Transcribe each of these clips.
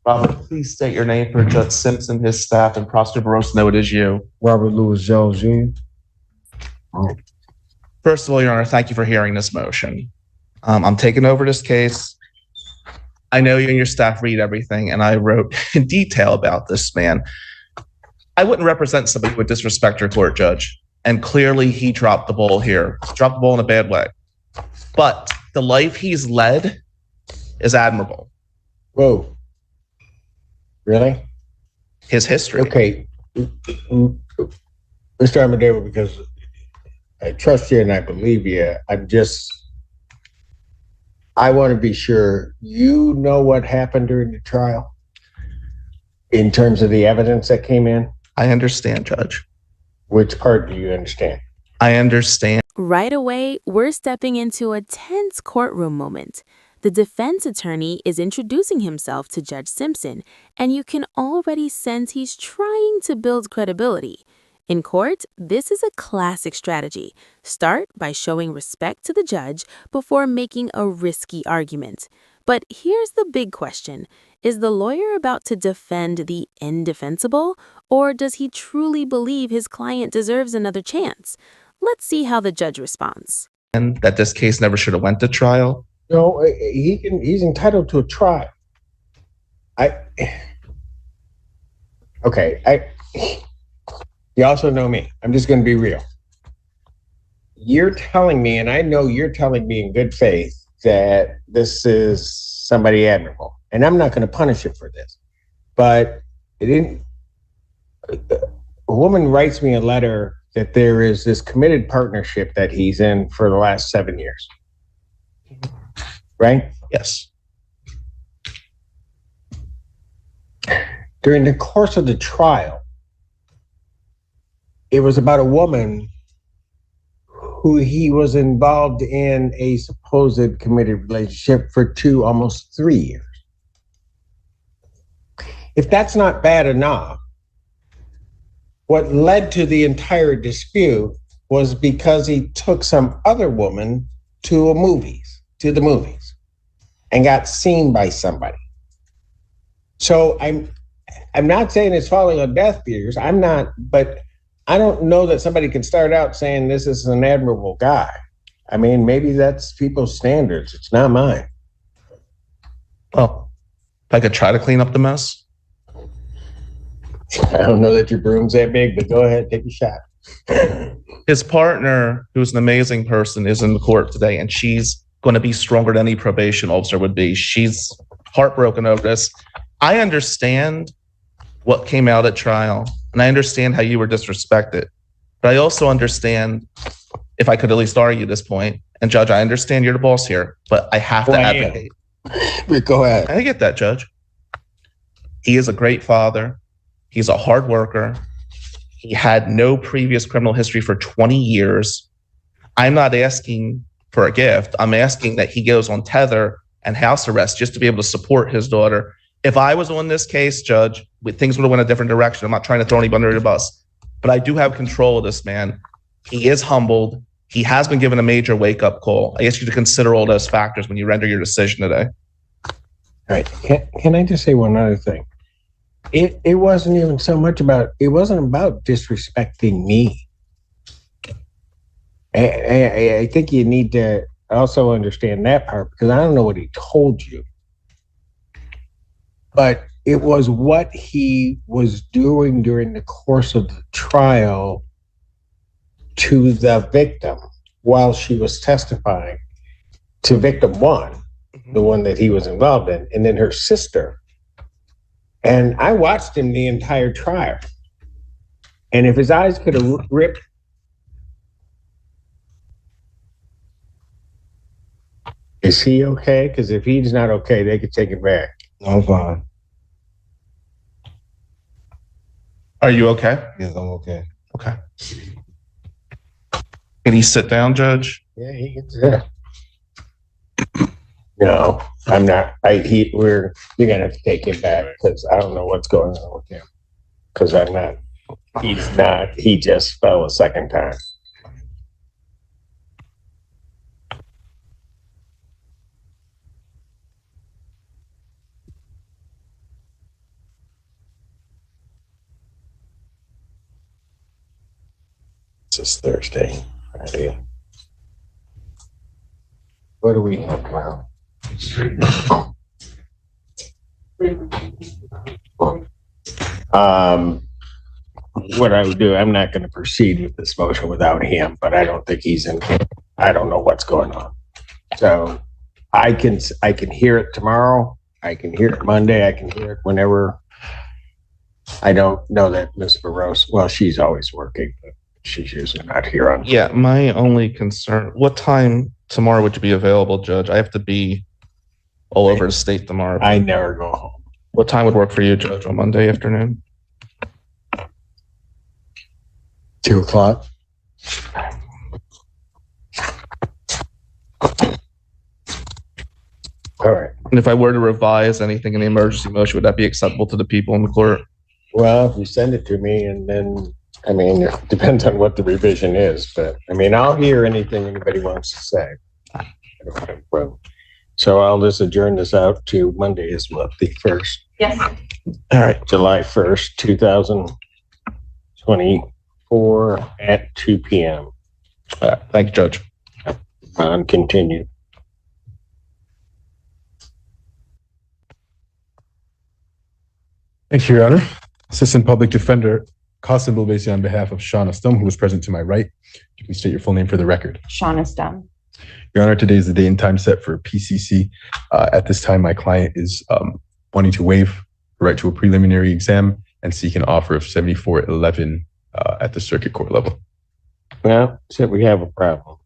Robert, please state your name for Judge Simpson, his staff, and Prosecutor Barroso know it is you. Robert Louis Jones Jr. First of all, Your Honor, thank you for hearing this motion. I'm taking over this case. I know you and your staff read everything, and I wrote in detail about this man. I wouldn't represent somebody who would disrespect your court, Judge. And clearly he dropped the ball here. He dropped the ball in a bad way. But the life he's led is admirable. Whoa. Really? His history. Okay. Mr. Amadeo, because I trust you and I believe you, I want to be sure you know what happened during the trial in terms of the evidence that came in. I understand, Judge. Which part do you understand? I understand. Right away, we're stepping into a tense courtroom moment. The defense attorney is introducing himself to Judge Simpson, and you can already sense he's trying to build credibility. In court, this is a classic strategy. Start by showing respect to the judge before making a risky argument. But here's the big question. Is the lawyer about to defend the indefensible, or does he truly believe his client deserves another chance? Let's see how the judge responds. And that this case never should have went to trial. No, he's entitled to a trial. You also know me. I'm just going to be real. You're telling me, and I know you're telling me in good faith, that this is somebody admirable. And I'm not going to punish you for this. But a woman writes me a letter that there is this committed partnership that he's in for the last 7 years. Right? Yes. During the course of the trial, it was about a woman who he was involved in a supposed committed relationship for almost 3 years. If that's not bad enough, what led to the entire dispute was because he took some other woman to the movies, and got seen by somebody. So I'm not saying it's falling on deaf ears. I'm not, but I don't know that somebody can start out saying this is an admirable guy. I mean, maybe that's people's standards. It's not mine. Well, if I could try to clean up the mess. I don't know that your broom's that big, but go ahead, take a shot. His partner, who's an amazing person, is in the court today, and she's going to be stronger than any probation officer would be. She's heartbroken over this. I understand what came out at trial, and I understand how you were disrespected. But I also understand, if I could at least argue this point, and Judge, I understand you're the boss here, but I have to advocate. Go ahead. I get that, Judge. He is a great father. He's a hard worker. He had no previous criminal history for 20 years. I'm not asking for a gift. I'm asking that he goes on tether and house arrest just to be able to support his daughter. If I was on this case, Judge, things would have went a different direction. I'm not trying to throw anybody under the bus, but I do have control of this man. He is humbled. He has been given a major wake-up call. I ask you to consider all those factors when you render your decision today. All right. Can I just say one other thing? It wasn't even so much about, it wasn't about disrespecting me. I think you need to also understand that part, because I don't know what he told you. But it was what he was doing during the course of the trial to the victim while she was testifying to victim one, the one that he was involved in, and then her sister. And I watched him the entire trial. And if his eyes could have ripped. Is he okay? Because if he's not okay, they could take it back. I'm fine. Are you okay? Yes, I'm okay. Okay. Can he sit down, Judge? Yeah, he can sit. No, I'm not. You're gonna have to take him back, because I don't know what's going on with him. Because I'm not. He's not. He just fell a second time. It's Thursday, Friday. What do we have now? What I would do, I'm not going to proceed with this motion without him, but I don't think he's in. I don't know what's going on. So I can hear it tomorrow. I can hear it Monday. I can hear it whenever. I don't know that Ms. Barros, well, she's always working, but she's usually not here on. Yeah, my only concern, what time tomorrow would you be available, Judge? I have to be all over the state tomorrow. I never go home. What time would work for you, Judge, on Monday afternoon? 2:00. All right. And if I were to revise anything in the emergency motion, would that be acceptable to the people in the court? Well, if you send it to me and then, I mean, it depends on what the revision is, but I mean, I'll hear anything anybody wants to say. So I'll just adjourn this out to Monday is what, the 1st? Yes. All right. July 1st, 2024 at 2 p.m. Thank you, Judge. On continue. Thank you, Your Honor. Assistant Public Defender Qasim Bilbesi on behalf of Shauna Stum, who is present to my right. You can state your full name for the record. Shauna Stum. Your Honor, today is the day and time set for PCC. At this time, my client is wanting to waive the right to a preliminary exam and seek an offer of 7411 at the circuit court level. Well, so we have a problem.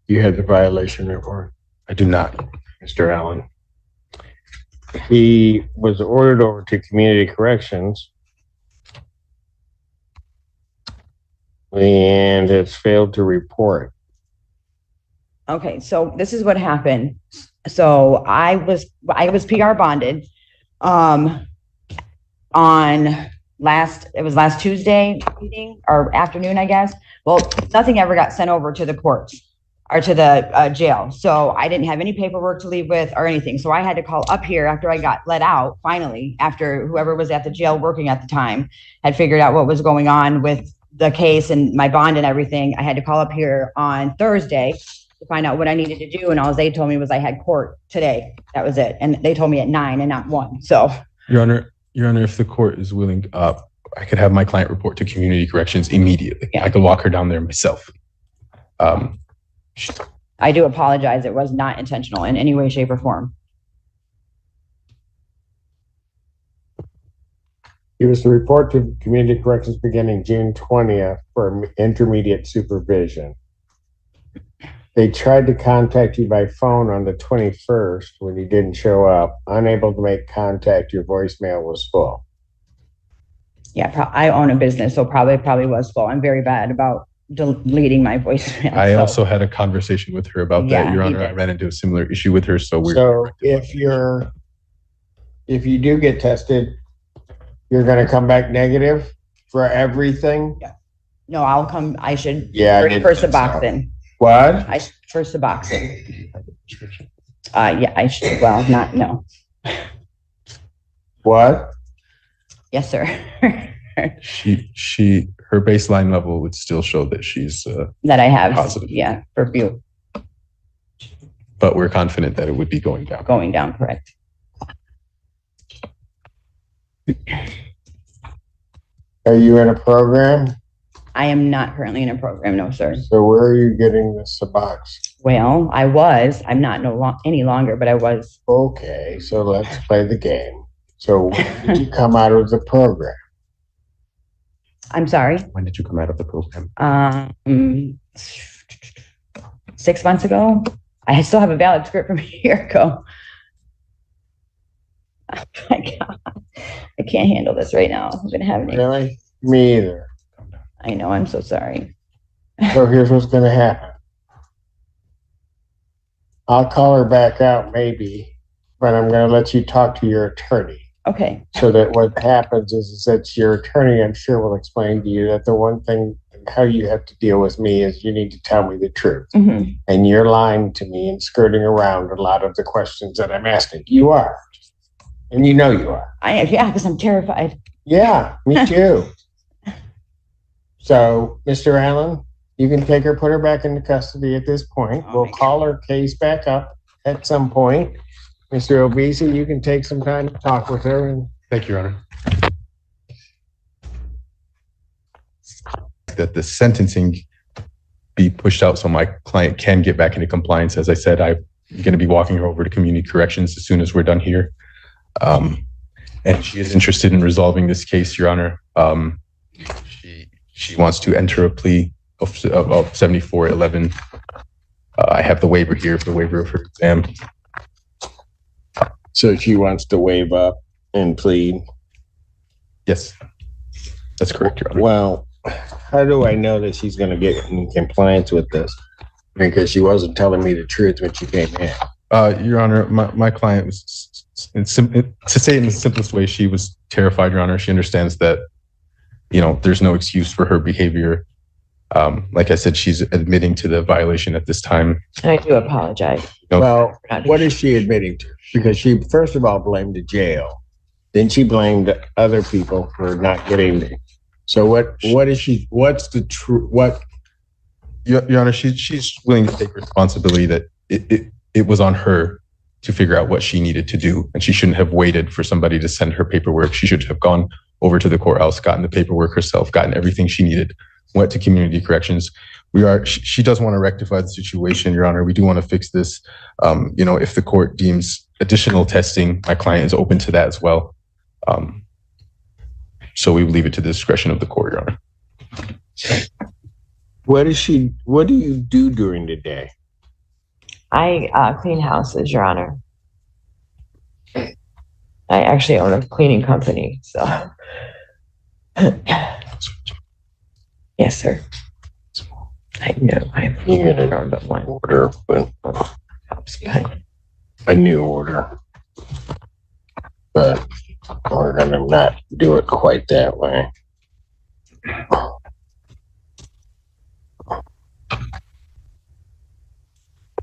You had the violation report, I do not. Mr. Allen. He was ordered over to community corrections and has failed to report. Okay, so this is what happened. So I was PR bonded on last Tuesday meeting or afternoon, I guess. Well, nothing ever got sent over to the courts or to the jail. So I didn't have any paperwork to leave with or anything. So I had to call up here after I got let out, finally, after whoever was at the jail working at the time had figured out what was going on with the case and my bond and everything. I had to call up here on Thursday to find out what I needed to do. And all they told me was I had court today. That was it. And they told me at 9 and not 1. So Your Honor, if the court is willing, I could have my client report to community corrections immediately. Yeah. I could walk her down there myself. I do apologize. It was not intentional in any way, shape, or form. He was to report to community corrections beginning June 20th for intermediate supervision. They tried to contact you by phone on the 21st when you didn't show up. Unable to make contact, your voicemail was full. Yeah, I own a business, so probably was full. I'm very bad about deleting my voicemail. I so. also had a conversation with her about Yeah, that, Your he Honor. did. I ran into a similar issue with her, so So if you do get tested, you're going to come back negative for everything? No, I'll come. I should. Yeah. For Suboxone. What? For Suboxone. Yeah, I should. Well, no. What? Yes, sir. her baseline level would still show that she's That I have. Positive. Yeah, for Butte but we're confident that it would be going down. going down, correct. Are you in a program? I am not currently in a program, no, sir. So where are you getting the Suboxone? Well, I was. I'm not any longer, but I was. Okay, so let's play the game. So when did you come out of the program? I'm sorry. When did you come out of the program? 6 months ago. I still have a valid script from a year ago. Oh my God. I can't handle this right now. I'm gonna have an. Really? Me either. I know. I'm so sorry. So here's what's going to happen. I'll call her back out maybe, but I'm going to let you talk to your attorney. Okay. So that what happens is that your attorney, I'm sure, will explain to you that the one thing, how you have to deal with me is you need to tell me the truth. Mm-hmm. And you're lying to me and skirting around a lot of the questions that I'm asking. You are. And you know you are. Yeah, because I'm terrified. Yeah, me too. So, Mr. Allen, you can take her, put her back into custody at this point. We'll call her case back up at some point. Mr. Obese, you can take some time to talk with her. And Thank you, Your Honor. That the sentencing be pushed out so my client can get back into compliance. As I said, I'm going to be walking her over to community corrections as soon as we're done here. And she is interested in resolving this case, Your Honor. She wants to enter a plea of 74-11. I have the waiver here, the waiver of her exam. so she wants to waive up and plead. Yes, that's correct, Your Honor. Well, how do I know that she's going to get in compliance with this? Because she wasn't telling me the truth when she came in. Your Honor, my client was, to say it in the simplest way, she was terrified, Your Honor. She understands that, there's no excuse for her behavior. Like I said, she's admitting to the violation at this time. And I do apologize. Well, what is she admitting to? Because she, first of all, blamed the jail. Then she blamed other people for not getting there. So what's the true, Your Honor, she's willing to take responsibility that it was on her to figure out what she needed to do. And she shouldn't have waited for somebody to send her paperwork. She should have gone over to the courthouse, gotten the paperwork herself, gotten everything she needed, went to community corrections. She does want to rectify the situation, Your Honor. We do want to fix this. If the court deems additional testing, my client is open to that as well. So we will leave it to the discretion of the court, Your Honor. what do you do during the day? I clean houses, Your Honor. I actually own a cleaning company, so. Yes, sir. I know. You're gonna grown but one. order, but Helps, but a new order. But we're gonna not do it quite that way.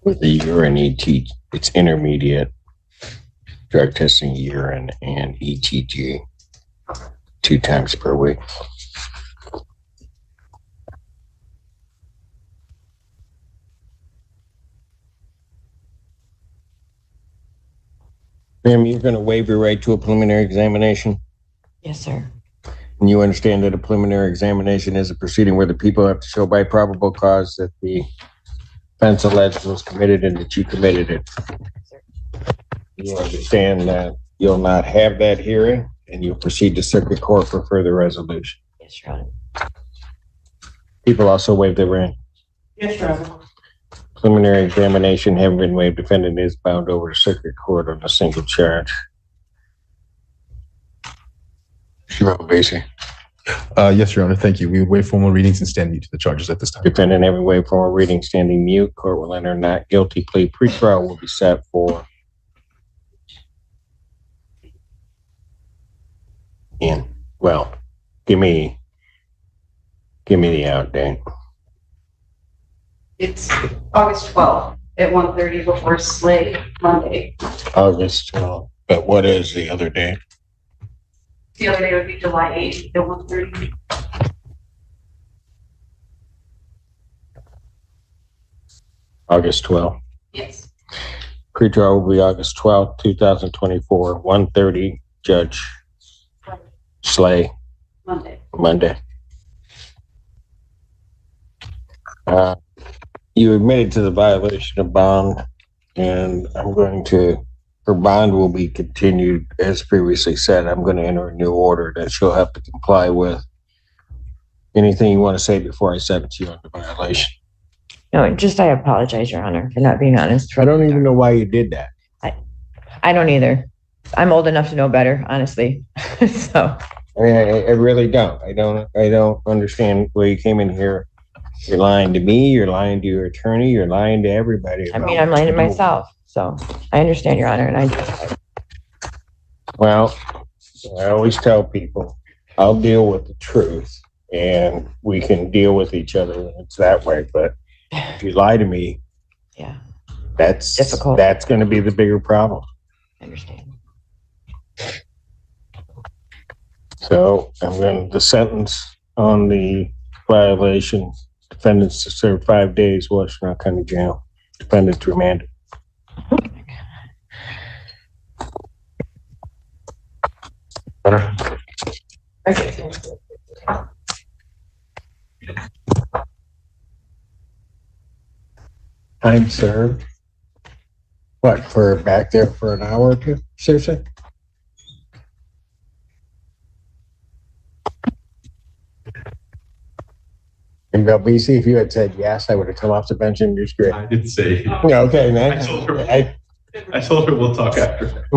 With the urine ET, it's intermediate drug testing, urine and ETG 2 times per week. Ma'am, you're going to waive your right to a preliminary examination? yes, sir. And you understand that a preliminary examination is a proceeding where the people have to show by probable cause that the offense alleged was committed and that you committed it. You understand that you'll not have that hearing and you'll proceed to circuit court for further resolution. Yes, Your Honor. People also waive their right. Yes, Your Honor. Preliminary examination having been waived, defendant is bound over to circuit court on a single charge. Mr. Obese. Yes, Your Honor. Thank you. We would waive formal readings and stand mute to the charges at this time. Defendant having waived formal reading, standing mute. Court will enter not guilty plea. Pretrial will be set for give me the out date. It's August 12th at 1:30 before Slay Monday. August 12th. But what is the other date? The other day would be July 8th at 1:30. August 12th. Yes. Pretrial will be August 12th, 2024, 1:30. Judge Slay, Monday. You admitted to the violation of bond, and her bond will be continued as previously said. I'm going to enter a new order that she'll have to comply with. Anything you want to say before I sentence you on the violation? No, I apologize, Your Honor, for not being honest. I don't even know why you did that. I don't either. I'm old enough to know better, honestly. So. I really don't. I don't understand why you came in here. You're lying to me, you're lying to your attorney, you're lying to everybody. I'm lying to myself. So I understand, Your Honor, and Well, I always tell people, I'll deal with the truth and we can deal with each other when it's that way. But if you lie to me, yeah, that's difficult. That's going to be the bigger problem. I understand. So the sentence on the violation. Defendants to serve 5 days, Washtenaw County Jail. Defendant remanded. Time served. What, for back there for an hour or two? Seriously? And Bill BC, if you had said yes, I would have come off the bench and just great. I did say. Yeah, okay, man. I told her we'll talk after.